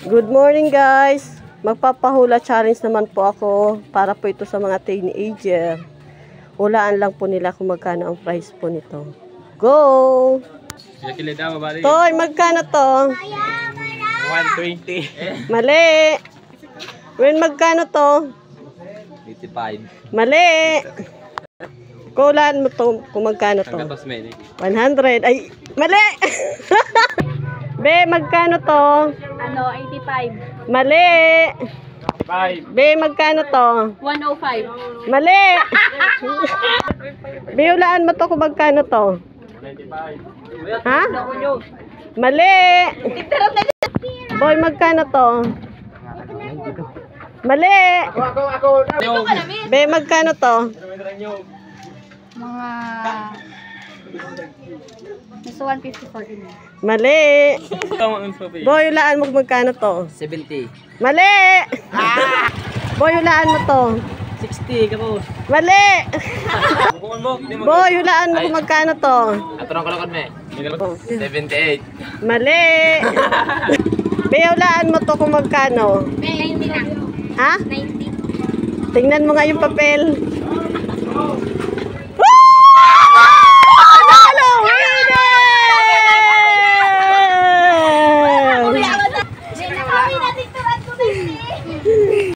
Good morning guys. Magpapahula challenge naman po ako para po ito sa mga teenager. Hulaan lang po nila kung magkano ang price po nito. Go! Toy, magkano to? 120. Mali! When magkano to? 85. Mali! Hulaan mo to kung magkano to. 100. Ay, mali! Be, magkano to? 85. Mali! 5. Be, magkano to? 105. Mali! Be, hulaan mo to kung magkano to. 95. Ha? Mali! Boy, magkano to? Mali! Be, magkano to? Mga nasa 150 for din. Mali! Boy, hulaan mo kung magkano to. 70. Mali! Boy, hulaan mo to. 60 kapos. Mali! Boy, hulaan mo kung magkano to. Aturang kalakad me. 78. Mali! Be, hulaan mo to kung magkano. 90 lang. Ha? 90. Tingnan mo nga yung papel.